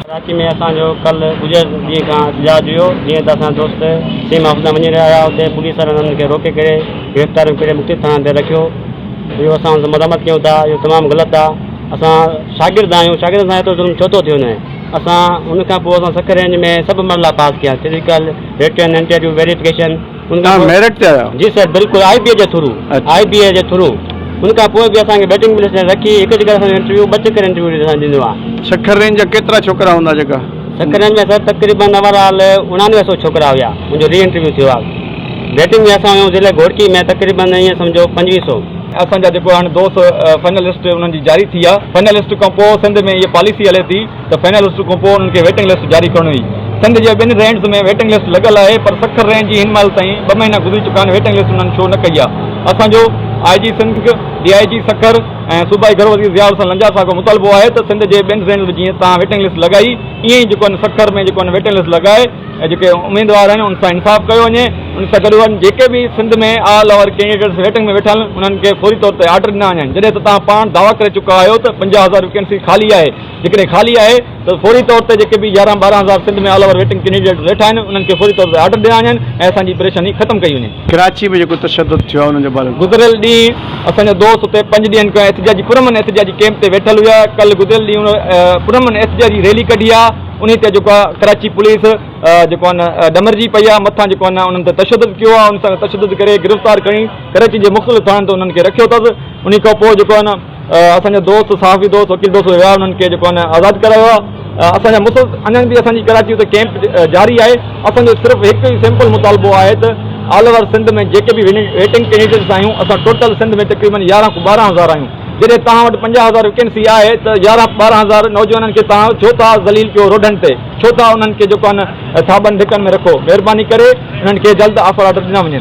कराची में असांजो कल गुजर ॾींहं खां एहतजाज हुयो। जीअं त असां दोस्त सीम ऑफिस वञी रहिया हुआ, हुते पुलिस वारनि उन्हनि खे रोके करे गिरफ़्तार करे मुख़्तलिफ़ थाने ते रखियो। इहो असां मरम्मत कयूं था, इहो तमामु ग़लति आहे। असां शागिर्द आहियूं, शागिर्द सां एतिरो ज़ुल्म छो थो थिए वञे। असां उनखां पोइ असां सख रेंज में सभु मरला पास कया, physical, written, interview, verification. Merit ते आहियो? जी सर, बिल्कुलु IBA जे थ्रू, IBA जे थ्रू। उनखां पोइ बि असांखे वेटिंग लिस्ट रखी, हिकु जगह असांजो इंटरव्यू 2 चकर इंटरव्यू असां ॾींदो आहे। सखर रेंज जा केतिरा छोकिरा हूंदा जेका? सखर रेंज में सर तक़रीबन ओवरऑल 9900 छोकिरा हुआ। मुंहिंजो री इंटरव्यू थियो आहे। वेटिंग में असां आहियूं ज़िले घोड़की में तक़रीबन ईअं सम्झो 2500। असांजा जेको हाणे दोस्त फाइनलिस्ट उन्हनि जी जारी थी आहे। फाइनलिस्ट खां पोइ सिंध में इहा पॉलिसी हले थी त फाइनलिस्ट खां पोइ उन्हनि खे वेटिंग लिस्ट जारी करणी हुई। सिंध जे 2 रेंज में वेटिंग लिस्ट लॻल आहे, पर सखर रेंज जी हिन महिल ताईं 2 महीना गुज़री चुका आहिनि, वेटिंग लिस्ट उन्हनि शो न कई आहे। असांजो IG सिंध, DIG सखर ऐं सूबाई घर वज़ीर ज़िया हुसैन लंजा साहब जो मुतालबो आहे त सिंध जे 2 रेंज में जीअं तव्हां वेटिंग लिस्ट लॻाई, ईअं ई जेको सखर में जेको वेटिंग लिस्ट लॻाए ऐं जेके उम्मीदवार आहिनि उन सां इंसाफ़ कयो वञे। उन सां गॾु जेके बि सिंध में ऑल ओवर कैंडिडेट्स वेटिंग में वेठल उन्हनि खे फौरी तौर ते ऑर्डर ॾिना वञनि। जॾहिं त तव्हां पाण दावा करे चुका आहियो त 50,000 वैकेंसी खाली आहे, जेकॾहिं खाली आहे त फौरी तौर ते जेके बि 11-12,000 सिंध में ऑल ओवर वेटिंग कैंडिडेट वेठा आहिनि उन्हनि खे फौरी तौर ते ऑर्डर ॾिना वञनि ऐं असांजी परेशानी ख़तमु कई वञे। कराची में जेको तशद्दुद थियो आहे उनजे बारे में गुज़िरियल ॾींहुं असांजा दोस्त हुते 5 ॾींहंनि खां एहतजाजी पुरमन एहतजाजी कैंप ते वेठल हुआ। कल गुज़िरियल ॾींहुं पुरमन एहतजाजी रैली कढी आहे। उन ते जेको आहे कराची पुलिस जेको आहे डमरजी पई आहे, मथां जेको आहे उन्हनि ते तशद्दुद कयो आहे। उन सां तशद्दुद करे गिरफ़्तार करी कराची जे मुख़्तलिफ़ थाणनि ते उन्हनि खे रखियो अथसि। उन खां पोइ जेको आहे असांजा दोस्त सहाफ़ी दोस्त वकील दोस्त विया, उन्हनि खे जेको आहे आज़ादु करायो आहे। असांजा अञा बि असांजी कराची उते कैंप जारी आहे। असांजो सिर्फ़ु हिकु ई सिंपल मुतालबो आहे त ऑल ओवर सिंध में जेके बि वेटिंग कैंडिडेट्स आहियूं, असां टोटल सिंध में तक़रीबन 11-12,000 आहियूं। जॾहिं तव्हां वटि 50,000 वैकेंसी आहे त 11-12,000 नौजवाननि खे तव्हां छो था ज़लील कयो रोडनि ते, छो था उन्हनि खे जेको आहे थाबनि धिकनि में रखो। महिरबानी करे उन्हनि खे जल्द ऑफर ऑर्डर ॾिना वञनि।